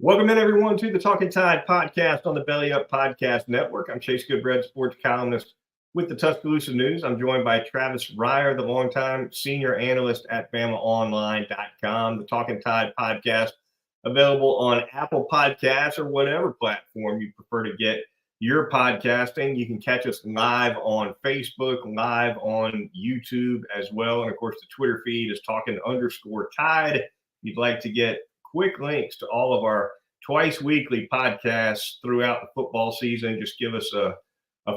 Welcome in, everyone, to the Talkin Tide podcast on the Belly Up Podcast Network. I'm Chase Goodbread, sports columnist with the Tuscaloosa News. I'm joined by Travis Reier, the longtime senior analyst at BamaOnline.com. The Talkin Tide podcast available on Apple Podcasts or whatever platform you prefer to get your podcasting. You can catch us live on Facebook, live on YouTube as well. And of course, the Twitter feed is Talkin_Tide. If you'd like to get quick links to all of our twice weekly podcasts throughout the football season, just give us a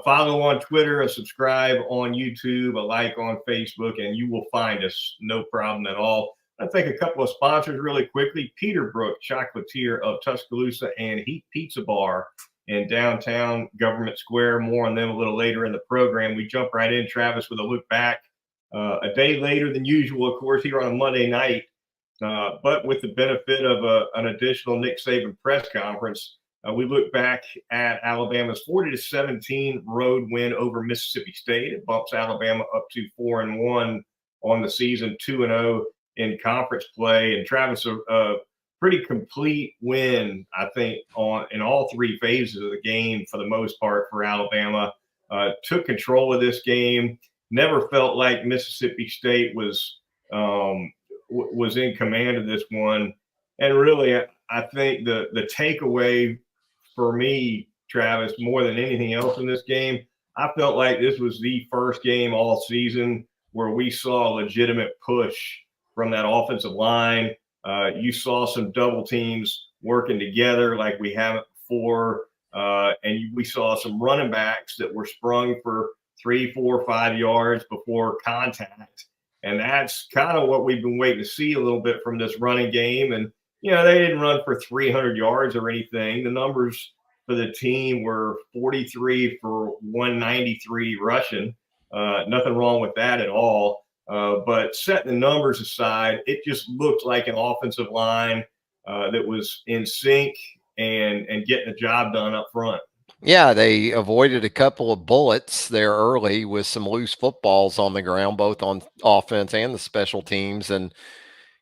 follow on Twitter, a subscribe on YouTube, a like on Facebook, and you will find us. No problem at all. I think a couple of sponsors really quickly. Peterbrook Chocolatier of Tuscaloosa and Heat Pizza Bar in downtown Government Square. More on them a little later in the program. We jump right in, Travis, with a look back a day later than usual, of course, here on a Monday night. But with the benefit of an additional Nick Saban press conference, we look back at Alabama's 40-17 road win over Mississippi State. It bumps Alabama up to 4-1 on the season, 2-0 in conference play. And Travis, a pretty complete win, I think, in all three phases of the game for the most part for Alabama. Took control of this game. Never felt like Mississippi State was in command of this one. And really, I think the takeaway for me, Travis, more than anything else in this game, I felt like this was the first game all season where we saw a legitimate push from that offensive line. You saw some double teams working together like we haven't before. And we saw some running backs that were sprung for 3, 4, 5 yards before contact. And that's kind of what we've been waiting to see a little bit from this running game. And, they didn't run for 300 yards or anything. The numbers for the team were 43 for 193 rushing. Nothing wrong with that at all. But setting the numbers aside, it just looked like an offensive line that was in sync and getting the job done up front. Yeah, they avoided a couple of bullets there early with some loose footballs on the ground, both on offense and the special teams. And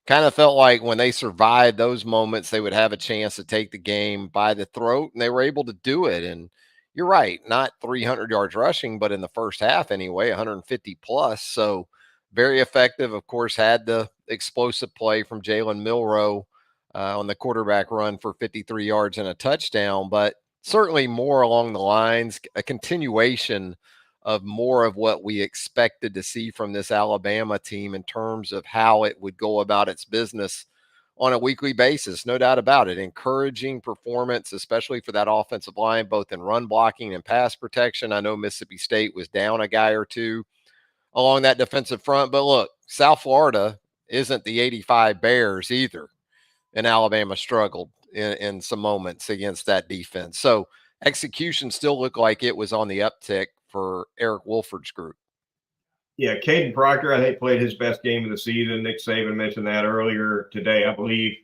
kind of felt like when they survived those moments, they would have a chance to take the game by the throat, and they were able to do it. And you're right, not 300 yards rushing, but in the first half anyway, 150 plus. So very effective. Of course, had the explosive play from Jalen Milroe on the quarterback run for 53 yards and a touchdown. But certainly more along the lines, a continuation of more of what we expected to see from this Alabama team in terms of how it would go about its business on a weekly basis. No doubt about it. Encouraging performance, especially for that offensive line, both in run blocking and pass protection. I know Mississippi State was down a guy or two along that defensive front, but look, South Florida isn't the 85 Bears either, and Alabama struggled in some moments against that defense. So execution still looked like it was on the uptick for Eric Wolford's group. Yeah, Caden Proctor, I think, played his best game of the season. Nick Saban mentioned that earlier today, I believe.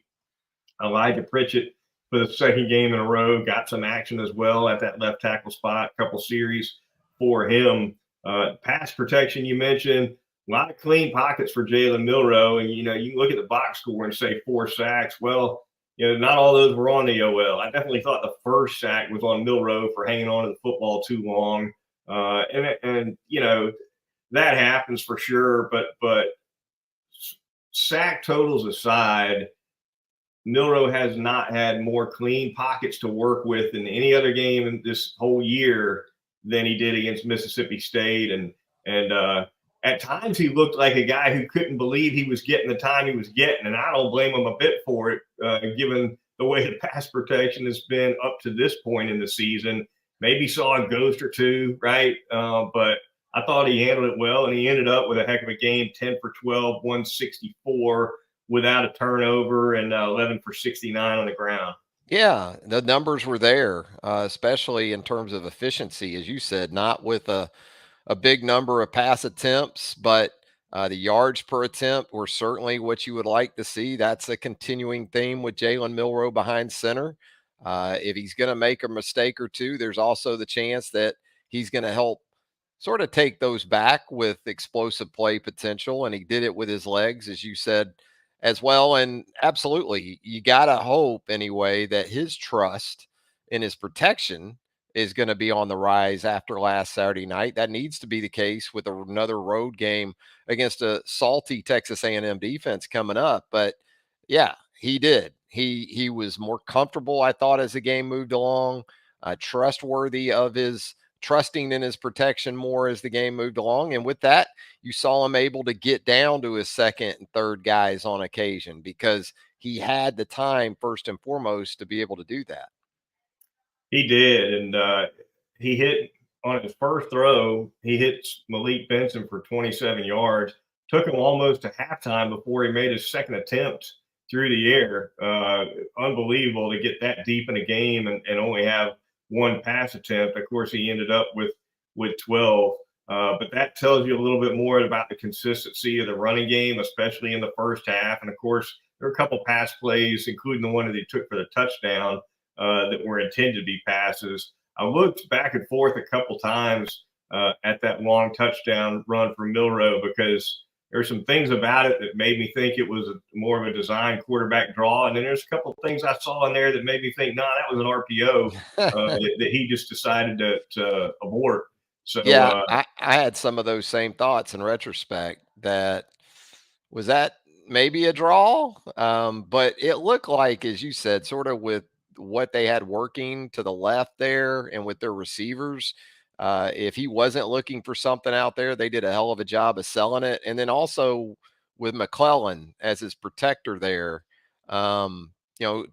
Elijah Pritchett, for the second game in a row, got some action as well at that left tackle spot, a couple series for him. Pass protection, you mentioned, a lot of clean pockets for Jalen Milroe. And, you can look at the box score and say 4 sacks. Well, not all those were on the OL. I definitely thought the first sack was on Milroe for hanging on to the football too long. And that happens for sure. But sack totals aside, Milroe has not had more clean pockets to work with in any other game in this whole year than he did against Mississippi State. And at times he looked like a guy who couldn't believe he was getting the time he was getting. And I don't blame him a bit for it, given the way the pass protection has been up to this point in the season. Maybe saw a ghost or two, right? But I thought he handled it well, and he ended up with a heck of a game, 10 for 12, 164 without a turnover, and 11 for 69 on the ground. Yeah, the numbers were there, especially in terms of efficiency, as you said, not with a big number of pass attempts, but the yards per attempt were certainly what you would like to see. That's a continuing theme with Jalen Milroe behind center. If he's going to make a mistake or two, there's also the chance that he's going to help sort of take those back with explosive play potential. And he did it with his legs, as you said, as well. And absolutely, you got to hope anyway that his trust in his protection is going to be on the rise after last Saturday night. That needs to be the case with another road game against a salty Texas A&M defense coming up. But yeah, he did. He was more comfortable, I thought, as the game moved along, trustworthy of his trusting in his protection more as the game moved along. And with that, you saw him able to get down to his second and third guys on occasion because he had the time first and foremost to be able to do that. He did, and he hit on his first throw. He hits Malik Benson for 27 yards. Took him almost to halftime before he made his second attempt through the air. Unbelievable to get that deep in a game and only have one pass attempt. Of course, he ended up with 12. But that tells you a little bit more about the consistency of the running game, especially in the first half. And of course, there were a couple pass plays, including the one that he took for the touchdown, that were intended to be passes. I looked back and forth a couple times at that long touchdown run for Milroe because there's some things about it that made me think it was more of a design quarterback draw. And then there's a couple of things I saw in there that made me think, nah, that was an RPO that he just decided to abort. So, Yeah, I had some of those same thoughts in retrospect. That maybe a draw, but it looked like, as you said, sort of with what they had working to the left there and with their receivers. If he wasn't looking for something out there, they did a hell of a job of selling it. And then also with McClellan as his protector there,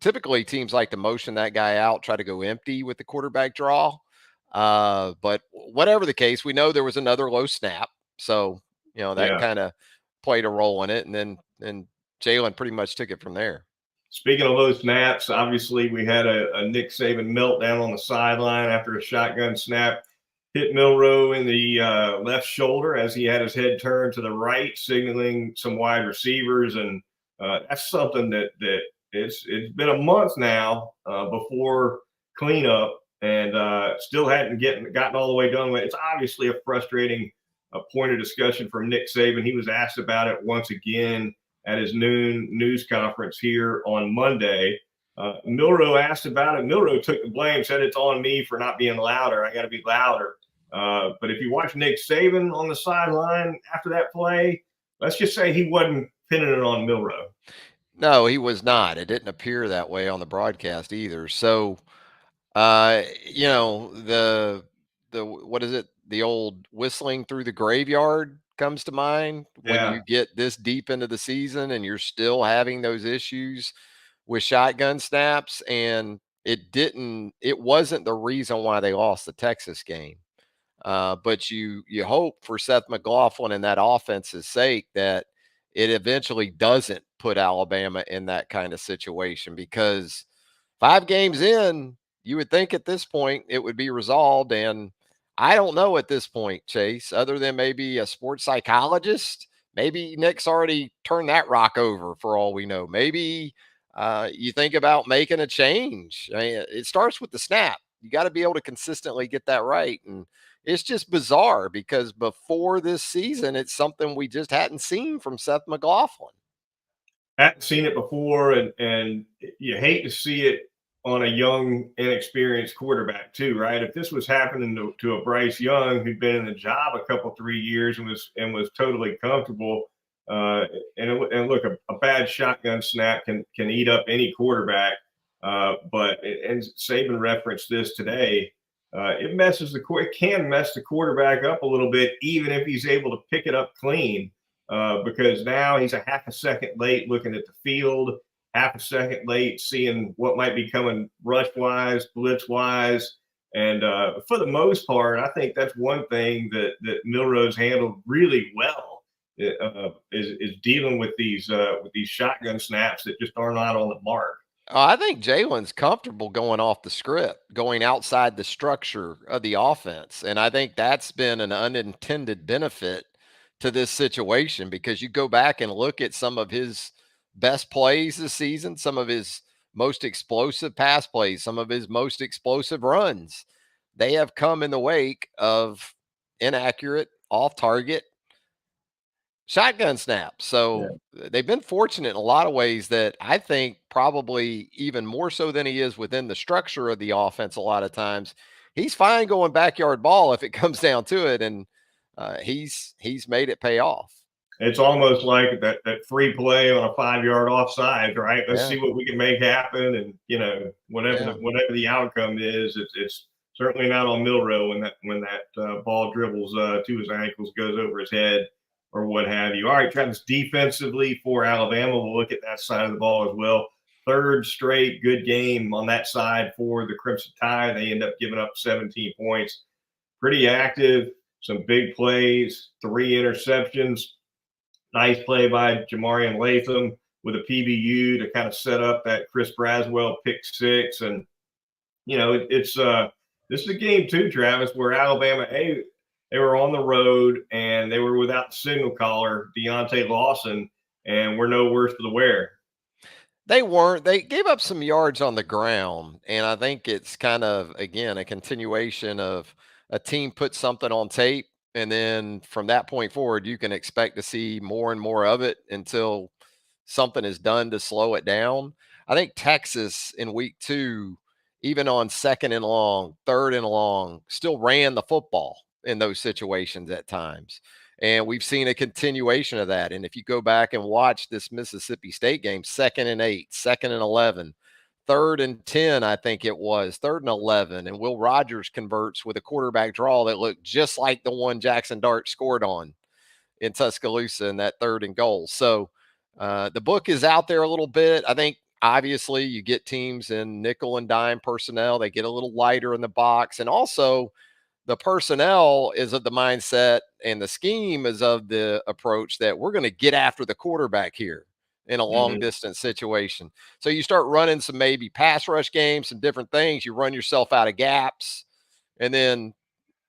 typically teams like to motion that guy out, try to go empty with the quarterback draw. But whatever the case, we know there was another low snap. So, that yeah. kind of played a role in it. And then Jalen pretty much took it from there. Speaking of low snaps, obviously we had a Nick Saban meltdown on the sideline after a shotgun snap hit Milroe in the left shoulder as he had his head turned to the right, signaling some wide receivers. And that's something that it's been a month now before cleanup, and still hadn't gotten all the way done with. It's obviously a frustrating point of discussion for Nick Saban. He was asked about it once again at his noon news conference here on Monday. Milroe asked about it. Milroe took the blame, said it's on me for not being louder. I got to be louder. But if you watch Nick Saban on the sideline after that play, let's just say he wasn't pinning it on Milroe. No, he was not. It didn't appear that way on the broadcast either. So, the what is it? The old whistling through the graveyard comes to mind when Yeah. you get this deep into the season and you're still having those issues with shotgun snaps. And it wasn't the reason why they lost the Texas game. But you hope for Seth McLaughlin and that offense's sake that it eventually doesn't put Alabama in that kind of situation, because 5 games in, you would think at this point it would be resolved. And I don't know at this point, Chase, other than maybe a sports psychologist. Maybe Nick's already turned that rock over for all we know. Maybe you think about making a change. I mean, it starts with the snap. You got to be able to consistently get that right. And it's just bizarre because before this season, it's something we just hadn't seen from Seth McLaughlin. Hadn't seen it before, and you hate to see it on a young, inexperienced quarterback too, right? If this was happening to a Bryce Young who'd been in the job a couple 3 years and was totally comfortable, and look, a bad shotgun snap can eat up any quarterback. But and Saban referenced this today. It can mess the quarterback up a little bit, even if he's able to pick it up clean. Because now he's a half a second late looking at the field, half a second late seeing what might be coming rush wise, blitz wise. And for the most part, I think that's one thing that Milroe's handled really well, is dealing with these shotgun snaps that just are not on the mark. I think Jalen's comfortable going off the script, going outside the structure of the offense. And I think that's been an unintended benefit to this situation, because you go back and look at some of his best plays this season, some of his most explosive pass plays, some of his most explosive runs. They have come in the wake of inaccurate, off target Shotgun snaps. Yeah. So they've been fortunate in a lot of ways that I think probably even more so than he is within the structure of the offense. A lot of times he's fine going backyard ball if it comes down to it. And he's made it pay off. It's almost like that free play on a 5-yard offside, right? Let's Yeah. see what we can make happen, and whatever Yeah. the outcome is, it's certainly not on Milrow when that ball dribbles to his ankles, goes over his head, or what have you. All right, Travis, defensively for Alabama, we'll look at that side of the ball as well. Third straight good game on that side for the Crimson Tide. They end up giving up 17 points. Pretty active, some big plays, 3 interceptions. Nice play by Jamarian Latham with a PBU to kind of set up that Chris Braswell pick 6. And, it's this is a game too, Travis, where Alabama, they were on the road and they were without the signal caller, Deontay Lawson, and we're no worse for the wear. They weren't. They gave up some yards on the ground, and I think it's kind of, again, a continuation of a team put something on tape, and then from that point forward, you can expect to see more and more of it until something is done to slow it down. I think Texas in week 2, even on 2nd and long, 3rd and long, still ran the football in those situations at times. And we've seen a continuation of that. And if you go back and watch this Mississippi State game, 2nd and 8, 2nd and 11, 3rd and 10, I think it was, 3rd and 11. And Will Rogers converts with a quarterback draw that looked just like the one Jackson Dart scored on in Tuscaloosa in that 3rd and goal. So the book is out there a little bit. I think obviously you get teams in nickel and dime personnel, they get a little lighter in the box. And also, the personnel is of the mindset and the scheme is of the approach that we're going to get after the quarterback here in a long Mm-hmm. distance situation. So you start running some maybe pass rush games, some different things. You run yourself out of gaps, and then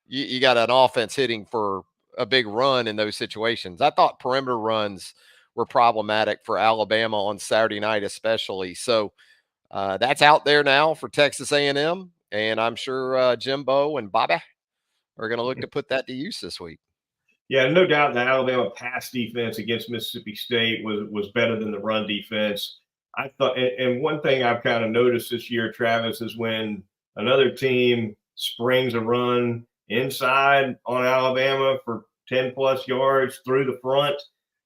you got an offense hitting for a big run in those situations. I thought perimeter runs were problematic for Alabama on Saturday night, especially. So that's out there now for Texas A&M, and I'm sure Jimbo and Bobby are going to look to put that to use this week. Yeah, no doubt the Alabama pass defense against Mississippi State was better than the run defense. I thought, and one thing I've kind of noticed this year, Travis, is when another team springs a run inside on Alabama for 10 plus yards through the front,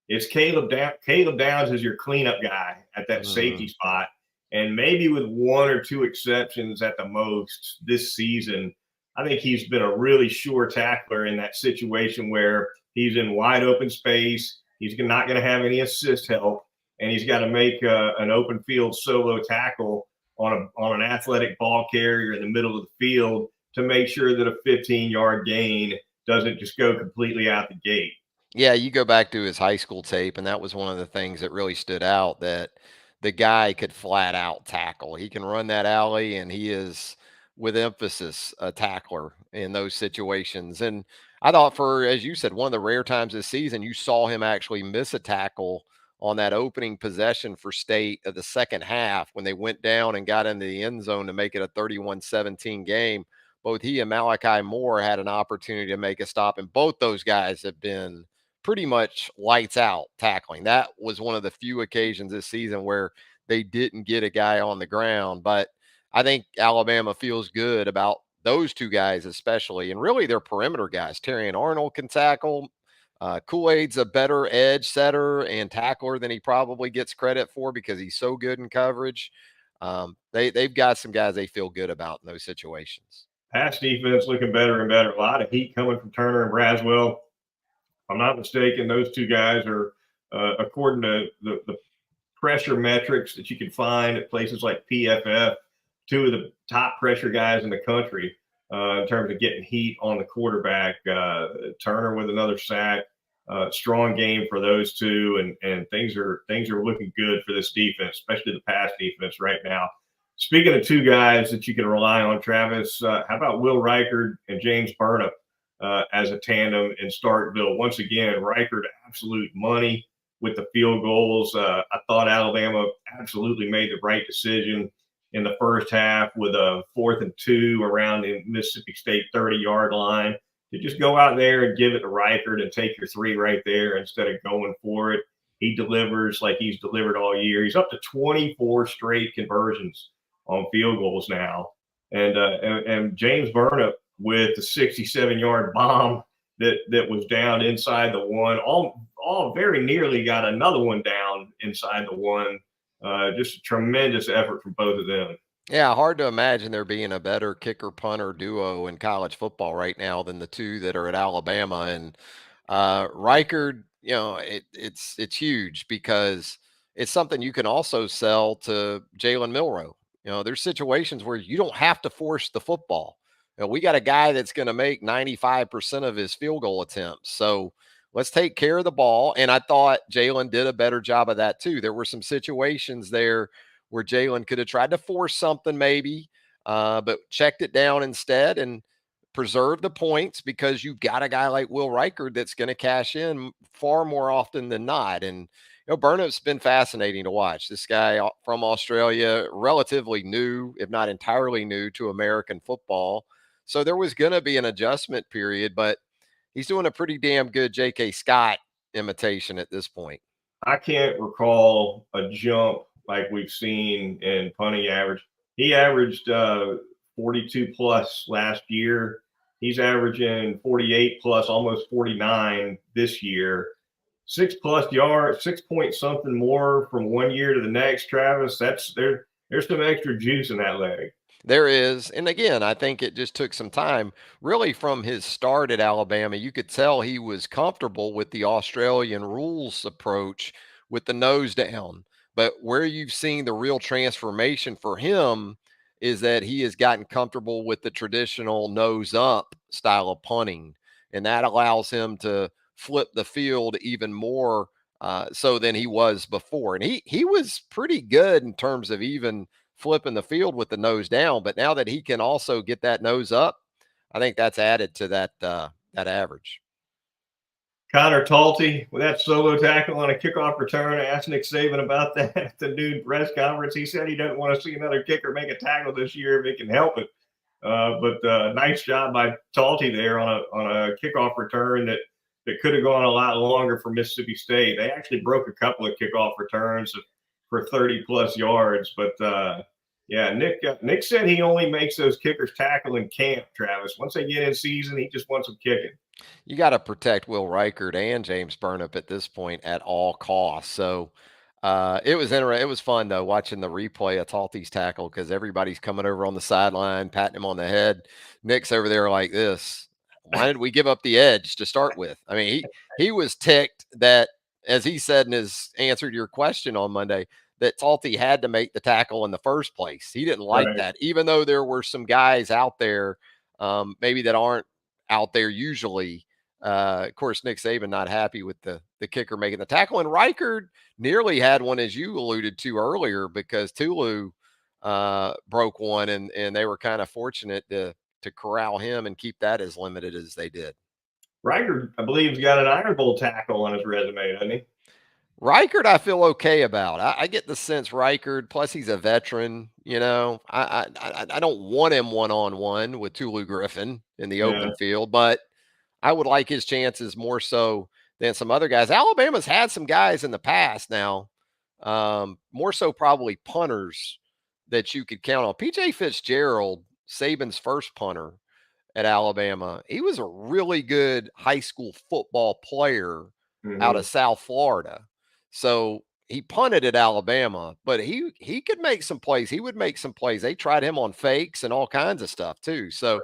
it's Caleb Downs. Caleb Downs is your cleanup guy at that safety spot. And maybe with 1 or 2 exceptions at the most this season, I think he's been a really sure tackler in that situation where he's in wide open space. He's not going to have any assist help, and he's got to make an open field solo tackle on an athletic ball carrier in the middle of the field to make sure that a 15-yard gain doesn't just go completely out the gate. Yeah, you go back to his high school tape, and that was one of the things that really stood out, that the guy could flat out tackle. He can run that alley, and he is, with emphasis, a tackler in those situations. And I thought, for, as you said, one of the rare times this season, you saw him actually miss a tackle on that opening possession for State of the second half when they went down and got into the end zone to make it a 31-17 game. Both he and Malachi Moore had an opportunity to make a stop, and both those guys have been pretty much lights out tackling. That was one of the few occasions this season where they didn't get a guy on the ground. But I think Alabama feels good about those 2 guys, especially, and really their perimeter guys. Terrion Arnold can tackle. Kool-Aid's a better edge setter and tackler than he probably gets credit for because he's so good in coverage. They've got some guys they feel good about in those situations. Pass defense looking better and better. A lot of heat coming from Turner and Braswell. If I'm not mistaken, those 2 guys are, according to the pressure metrics that you can find at places like PFF, 2 of the top pressure guys in the country in terms of getting heat on the quarterback. Turner with another sack, strong game for those 2, and things are looking good for this defense, especially the pass defense right now. Speaking of 2 guys that you can rely on, Travis, how about Will Reichard and James Burnip as a tandem in Starkville? Once again, Reichard absolute money with the field goals. I thought Alabama absolutely made the right decision in the first half with a 4th and 2 around the Mississippi State 30-yard line to just go out there and give it to Reichard and take your three right there instead of going for it. He delivers like he's delivered all year. He's up to 24 straight conversions on field goals now. And James Burnip with the 67-yard bomb that was down inside the one, all very nearly got another one down inside the one. Just a tremendous effort from both of them. Yeah, hard to imagine there being a better kicker punter duo in college football right now than the two that are at Alabama. And Reichard, it's huge because it's something you can also sell to Jalen Milroe. There's situations where you don't have to force the football. We got a guy that's going to make 95% of his field goal attempts. So let's take care of the ball. And I thought Jalen did a better job of that too. There were some situations there where Jalen could have tried to force something maybe, but checked it down instead and preserve the points because you've got a guy like Will Reichard that's going to cash in far more often than not. And Burnip's been fascinating to watch. This guy from Australia, relatively new, if not entirely new to American football. So there was going to be an adjustment period, but he's doing a pretty damn good J.K. Scott imitation at this point. I can't recall a jump like we've seen in punting average. He averaged 42 plus last year. He's averaging 48 plus, almost 49 this year. 6+ yards, 6 point something more from one year to the next, Travis. There's some extra juice in that leg. There is. And again, I think it just took some time. Really, from his start at Alabama, you could tell he was comfortable with the Australian rules approach with the nose down. But where you've seen the real transformation for him is that he has gotten comfortable with the traditional nose up style of punting. And that allows him to flip the field even more so than he was before. And he was pretty good in terms of even flipping the field with the nose down, but now that he can also get that nose up, I think that's added to that average. Connor Talty with that solo tackle on a kickoff return. I asked Nick Saban about that at the noon press conference. He said he doesn't want to see another kicker make a tackle this year if he can help it. But nice job by Talty there on a kickoff return that could have gone a lot longer for Mississippi State. They actually broke a couple of kickoff returns for 30 plus yards. But yeah, Nick said he only makes those kickers tackle in camp, Travis. Once they get in season, he just wants them kicking. You got to protect Will Reichard and James Burnip at this point at all costs. So it was interesting. It was fun though watching the replay of Talty's tackle because everybody's coming over on the sideline, patting him on the head. Nick's over there like this. Why did we give up the edge to start with? I mean, he was ticked that, as he said in his answer to your question on Monday, that Talty had to make the tackle in the first place. He didn't like that, even though there were some guys out there maybe that aren't out there usually. Of course, Nick Saban not happy with the kicker making the tackle. And Reichard nearly had one, as you alluded to earlier, because Tulu broke one, and they were kind of fortunate to corral him and keep that as limited as they did. Reichard, I believe, has got an Iron Bowl tackle on his resume, doesn't he? Reichard, I feel okay about. I get the sense Reichard, plus he's a veteran. I don't want him one-on-one with Tulu Griffin in the open field, but I would like his chances more so than some other guys. Alabama's had some guys in the past now, more so probably punters that you could count on. PJ Fitzgerald, Saban's first punter at Alabama, he was a really good high school football player out of South Florida. So he punted at Alabama, but he could make some plays. He would make some plays. They tried him on fakes and all kinds of stuff too. So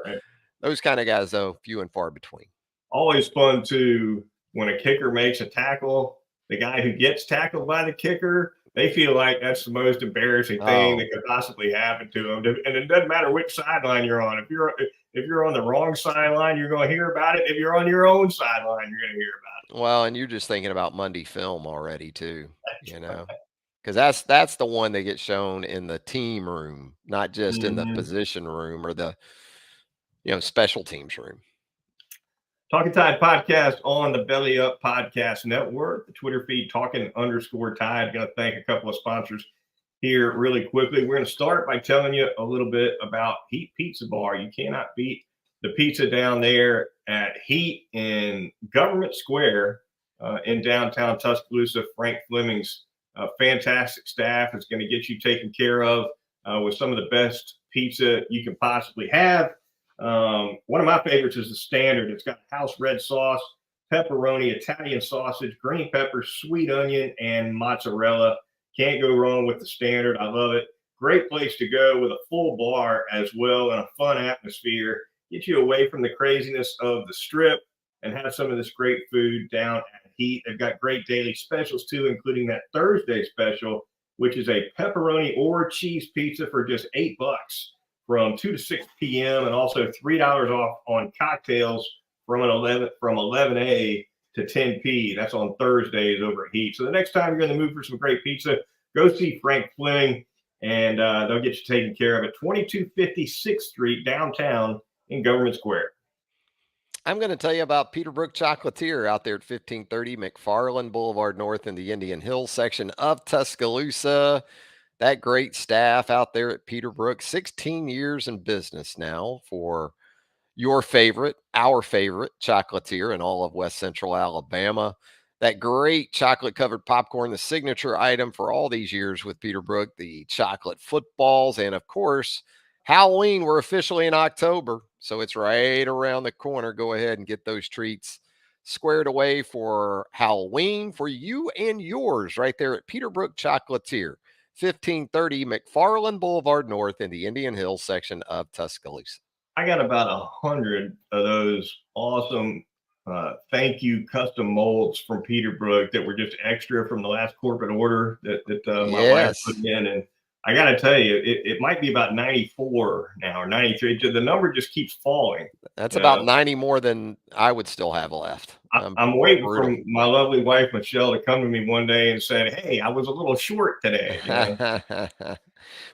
those kind of guys, though, few and far between. Always fun too when a kicker makes a tackle. The guy who gets tackled by the kicker, they feel like that's the most embarrassing thing that could possibly happen to them. And it doesn't matter which sideline you're on. If you're on the wrong sideline, you're going to hear about it. If you're on your own sideline, you're going to hear about it. Well, and you're just thinking about Monday film already too, because that's the one that gets shown in the team room, not just in the position room or the special teams room. Talkin Tide podcast on the Belly Up Podcast Network, the Twitter feed Talkin_Tide. Going to thank a couple of sponsors here really quickly. We're going to start by telling you a little bit about Heat Pizza Bar. You cannot beat the pizza down there at Heat in Government Square in downtown Tuscaloosa. Frank Fleming's fantastic staff is going to get you taken care of with some of the best pizza you can possibly have. One of my favorites is the standard. It's got house red sauce, pepperoni, Italian sausage, green peppers, sweet onion, and mozzarella. Can't go wrong with the standard. I love it. Great place to go with a full bar as well and a fun atmosphere. Get you away from the craziness of the strip and have some of this great food down at Heat. They've got great daily specials too, including that Thursday special, which is a pepperoni or cheese pizza for just $8 from 2 to 6 p.m. and also $3 off on cocktails from 11A to 10 p. That's on Thursdays over at Heat. So the next time you're in the mood for some great pizza, go see Frank Fleming, and they'll get you taken care of at 2250 6th Street downtown in Government Square. I'm going to tell you about Peterbrook Chocolatier out there at 1530 McFarland Boulevard North in the Indian Hills section of Tuscaloosa. That great staff out there at Peterbrook, 16 years in business now for your favorite, our favorite chocolatier in all of West Central Alabama. That great chocolate covered popcorn, the signature item for all these years with Peterbrook, the chocolate footballs, and of course, Halloween. We're officially in October, so it's right around the corner. Go ahead and get those treats squared away for Halloween for you and yours right there at Peterbrook Chocolatier, 1530 McFarland Boulevard North in the Indian Hills section of Tuscaloosa. I got about 100 of those awesome thank you custom molds from Peterbrook that were just extra from the last corporate order that my wife put in. And I got to tell you, it might be about 94 now or 93. The number just keeps falling. That's about 90 more than I would still have left. I'm waiting for my lovely wife, Michelle, to come to me one day and say, hey, I was a little short today. You know?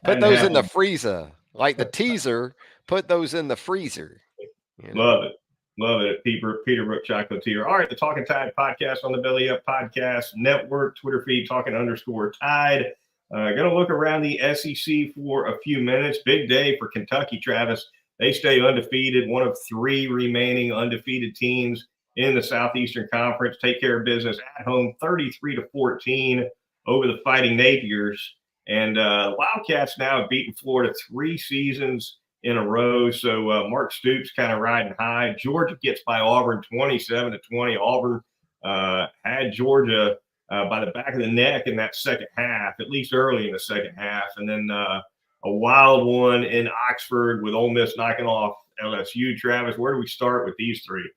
Put those in the freezer. Like the teaser, put those in the freezer. You know? Love it. Love it at Peterbrook Chocolatier. All right, the Talkin Tide podcast on the Belly Up Podcast Network, Twitter feed, Talkin_Tide. Going to look around the SEC for a few minutes. Big day for Kentucky, Travis. They stay undefeated, one of 3 remaining undefeated teams in the Southeastern Conference. Take care of business at home, 33-14 over the Fighting Napiers. And Wildcats now have beaten Florida 3 seasons in a row. So Mark Stoops kind of riding high. Georgia gets by Auburn 27-20. Auburn had Georgia by the back of the neck in that second half, at least early in the second half. And then a wild one in Oxford with Ole Miss knocking off LSU. Travis, where do we start with these 3?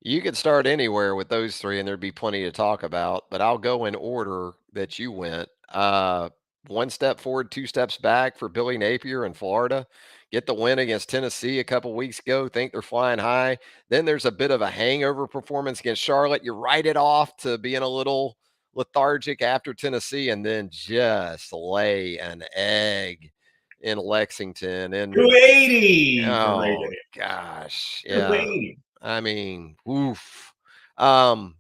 You could start anywhere with those 3, and there'd be plenty to talk about. But I'll go in order that you went. 1 step forward, 2 steps back for Billy Napier in Florida. Get the win against Tennessee a couple weeks ago. Think they're flying high. Then there's a bit of a hangover performance against Charlotte. You write it off to being a little lethargic after Tennessee, and then just lay an egg in Lexington. And 280. Oh gosh, yeah. 280. I mean, oof. And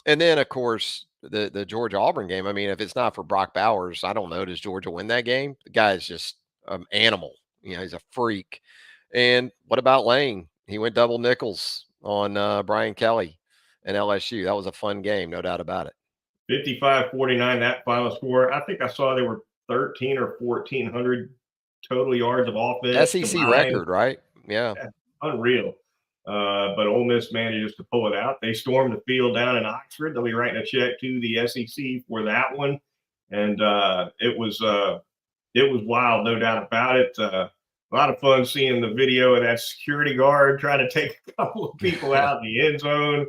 then of course the Georgia Auburn game. I mean, if it's not for Brock Bowers, I don't know. Does Georgia win that game? The guy is just an animal. You know, he's a freak. And what about Lane? He went double nickels on Brian Kelly and LSU. That was a fun game, no doubt about it. 55-49, that final score. I think I saw there were 13 or 1,400 total yards of offense. SEC record, right? Yeah. Unreal. But Ole Miss manages to pull it out. They stormed the field down in Oxford. They'll be writing a check to the SEC for that one. And it was wild, no doubt about it. A lot of fun seeing the video of that security guard trying to take a couple of people out in the end zone,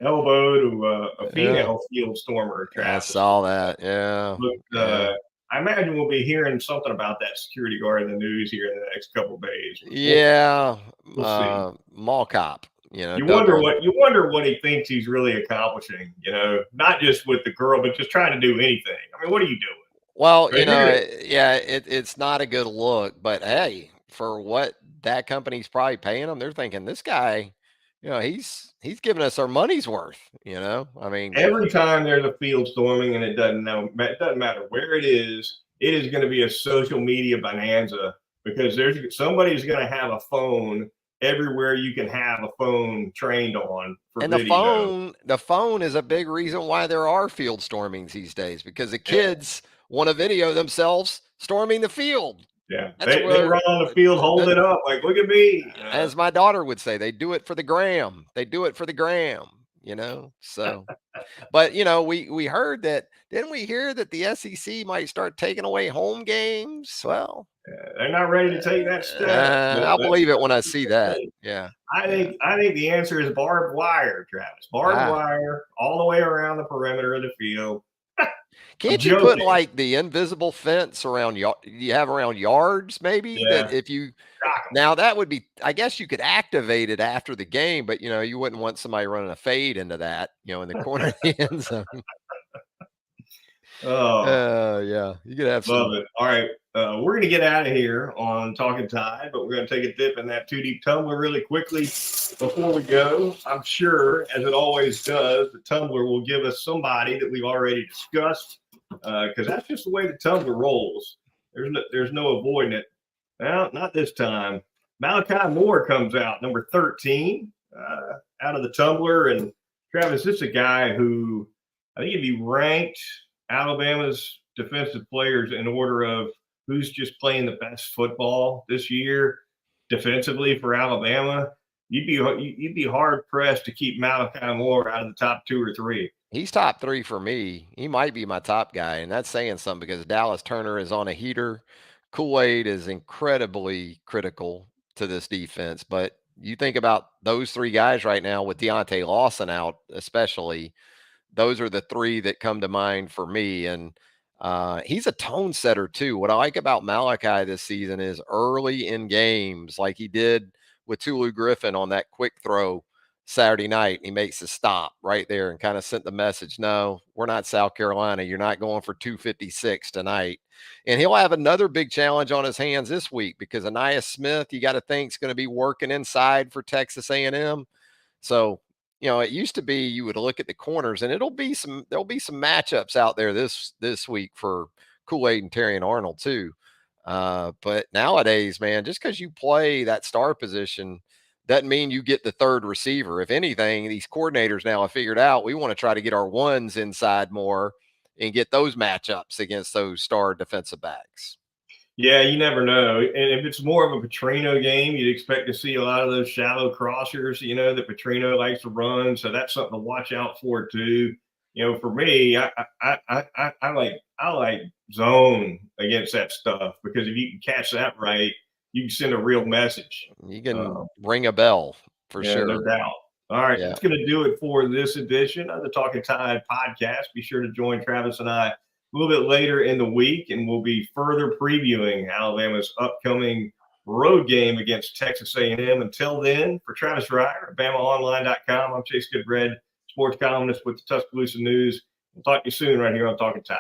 elbow to a female field stormer. I saw that. Yeah. But, I imagine we'll be hearing something about that security guard in the news here in the next couple of days. Yeah. We'll see. Mall cop. You know, you wonder what he thinks he's really accomplishing, you know, not just with the girl, but just trying to do anything. I mean, what are you doing? Well, right, you know, it's not a good look, but hey, for what that company's probably paying him, they're thinking this guy, you know, he's giving us our money's worth, you know. I mean, every time there's a field storming and it doesn't matter where it is going to be a social media bonanza because somebody's going to have a phone everywhere you can have a phone trained on for And video. the phone is a big reason why there are field stormings these days, because the Yeah, kids want to video themselves storming the field. yeah. That's They where run on the field, hold that, it up, like, look at me. as my daughter would say, they do it for the gram. They do it for the gram, you know. So, but we heard that. Didn't we hear that the SEC might start taking away home games? Well, They're not ready to take that step. But I'll believe it when I that's see the that. thing. Yeah, I yeah. think I think the answer is barbed wire, Travis. Barbed Ah, wire all the way around the perimeter of the field. I'm can't you put joking. like the invisible fence around you have around yards, maybe, that Yeah, if you shock 'em. now that would be, I guess you could activate it after the game, but you wouldn't want somebody running a fade into that, in the corner of the end zone. Oh, Yeah, you could have love some. it. All right, we're going to get out of here on Talking Tide, but we're going to take a dip in that two deep tumbler really quickly before we go. I'm sure, as it always does, the tumbler will give us somebody that we've already discussed, because that's just the way the tumbler rolls. There's no avoiding it. Well, not this time. Malachi Moore comes out, number 13, out of the tumbler. And Travis, this is a guy who I think if you ranked Alabama's defensive players in order of who's just playing the best football this year defensively for Alabama, you'd be hard pressed to keep Malachi Moore out of the top two or three. He's top 3 for me. He might be my top guy, and that's saying something because Dallas Turner is on a heater. Kool-Aid is incredibly critical to this defense, but you think about those 3 guys right now with Deontay Lawson out, especially. Those are the 3 that come to mind for me. And he's a tone setter too. What I like about Malachi this season is early in games, like he did with Tulu Griffin on that quick throw Saturday night. He makes a stop right there and kind of sent the message, no, we're not South Carolina. You're not going for 256 tonight. And he'll have another big challenge on his hands this week because Anais Smith, you got to think, is going to be working inside for Texas A&M. So, it used to be you would look at the corners and there'll be some matchups out there this week for Kool-Aid and Terry and Arnold too. But nowadays, man, just because you play that star position doesn't mean you get the third receiver. If anything, these coordinators now have figured out we want to try to get our ones inside more and get those matchups against those star defensive backs. Yeah, you never know. And if it's more of a Petrino game, you'd expect to see a lot of those shallow crossers, that Petrino likes to run. So that's something to watch out for too. For me, I like zone against that stuff because if you can catch that right, you can send a real message. You can ring a bell for Yeah, no sure. doubt. All right, Yeah. that's going to do it for this edition of the Talking Tide podcast. Be sure to join Travis and I a little bit later in the week, and we'll be further previewing Alabama's upcoming road game against Texas A&M. Until then, for Travis Reier, BamaOnline.com, I'm Chase Goodbread, sports columnist with the Tuscaloosa News. We'll talk to you soon right here on Talking Tide.